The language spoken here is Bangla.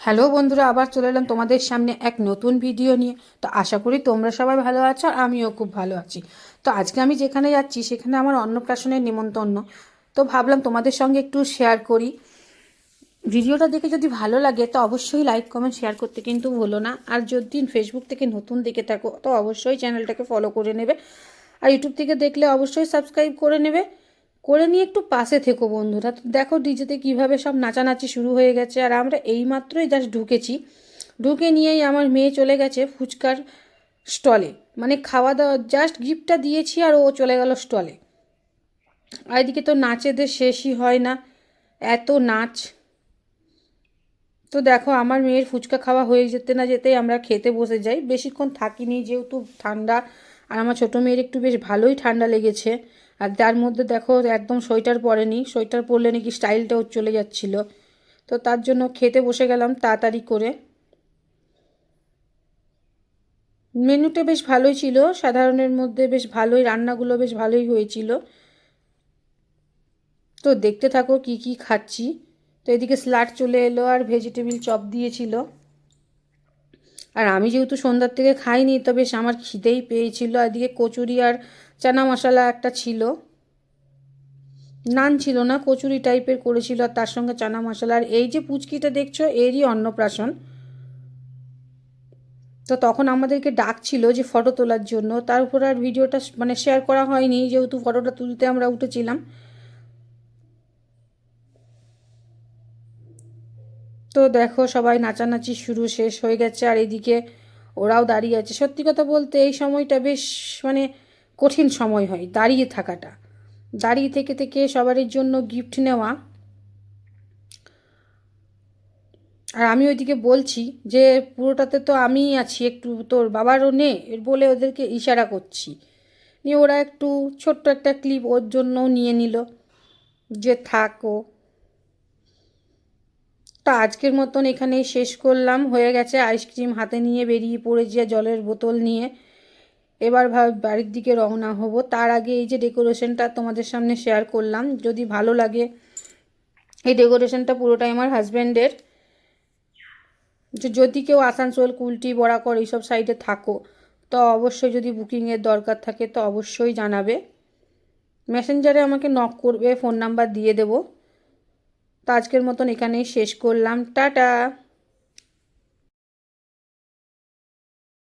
হ্যালো বন্ধুরা, আবার চলে এলাম তোমাদের সামনে এক নতুন ভিডিও নিয়ে। তো আশা করি তোমরা সবাই ভালো আছো আর আমিও খুব ভালো আছি। তো আজকে আমি যেখানে যাচ্ছি সেখানে আমার অন্নপ্রাশনের নিমন্ত্রণ। তো ভাবলাম তোমাদের সঙ্গে একটু শেয়ার করি। ভিডিওটা দেখে যদি ভালো লাগে তো অবশ্যই লাইক কমেন্ট শেয়ার করতে কিন্তু ভুলো না। আর যদি ফেসবুক থেকে নতুন দেখে থাকো তো অবশ্যই চ্যানেলটাকে ফলো করে নেবে। আর ইউটিউব থেকে দেখলে অবশ্যই সাবস্ক্রাইব করে নেবে। করে নিয়ে একটু পাশে থেকো বন্ধুরা। তো দেখো ডিজেতে কীভাবে সব নাচানাচি শুরু হয়ে গেছে, আর আমরা এইমাত্রই জাস্ট ঢুকেছি। ঢুকে নিয়েই আমার মেয়ে চলে গেছে ফুচকার স্টলে, মানে খাওয়া দাওয়া জাস্ট গিফটটা দিয়েছি আর ও চলে গেল স্টলে। আর এদিকে তো নাচেদের শেষই হয় না, এত নাচ। তো দেখো আমার মেয়ের ফুচকা খাওয়া হয়ে যেতে না যেতেই আমরা খেতে বসে যাই। বেশিক্ষণ থাকিনি যেহেতু ঠান্ডা, আর আমার ছোটো মেয়ের একটু বেশ ভালোই ঠান্ডা লেগেছে। আর তার মধ্যে দেখো একদম সোয়েটার পরেনি, সোয়েটার পরলে নাকি স্টাইলটাও চলে যাচ্ছিলো। তো তার জন্য খেতে বসে গেলাম তাড়াতাড়ি করে। মেনুটা বেশ ভালোই ছিল, সাধারণের মধ্যে বেশ ভালোই, রান্নাগুলো বেশ ভালোই হয়েছিল। তো দেখতে থাকো কি কি খাচ্ছি। তো এদিকে স্যালাড চলে এলো আর ভেজিটেবিল চপ দিয়েছিল। আর আমি যেহেতু সন্ধ্যার থেকে খাইনি তো বেশ আমার খিদেই পেয়েছিল। এদিকে কচুরি আর চানা মশলা একটা ছিল, নান ছিল না, কচুরি টাইপের করেছিল আর তার সঙ্গে চানা মশলা। আর এই যে পুচকিটা দেখছো এরই অন্নপ্রাশন। তো তখন আমাদেরকে ডাকছিল যে ফটো তোলার জন্য, তার উপর আর ভিডিওটা মানে শেয়ার করা হয়নি যেহেতু ফটোটা তুলতে আমরা উঠেছিলাম। তো দেখো সবাই নাচানাচি শুরু শেষ হয়ে গেছে আর এদিকে ওরাও দাঁড়িয়ে আছে। সত্যি কথা বলতে এই সময়টা বেশ মানে কঠিন সময় হয় দাঁড়িয়ে থাকাটা, দাঁড়িয়ে থেকে থেকে সবারই জন্য গিফট নেওয়া। আর আমি ওইদিকে বলছি যে পুরোটাতে তো আমিই আছি, একটু তোর বাবারও নে এর বলে ওদেরকে ইশারা করছি। নিয়ে ওরা একটু ছোট্ট একটা ক্লিপ ওর জন্যও নিয়ে নিল যে থাকো। তো আজকের মতন এখানেই শেষ করলাম, হয়ে গেছে। আইসক্রিম হাতে নিয়ে বেরিয়ে পড়েছি আর জলের বোতল নিয়ে। এবার বাড়ির দিকে রওনা হব। তার আগে এই যে ডেকোরেশনটা তোমাদের সামনে শেয়ার করলাম, যদি ভালো লাগে। এই ডেকোরেশনটা পুরোটাই আমার হাজব্যান্ডের। যদি কেউ আসানসোল, কুলটি, বরাকর এইসব সাইডে থাকো তো অবশ্যই যদি বুকিংয়ের দরকার থাকে তো অবশ্যই জানাবে। মেসেঞ্জারে আমাকে নক করবে, ফোন নাম্বার দিয়ে দেবো। তো আজকের মতন এখানেই শেষ করলাম, টাটা।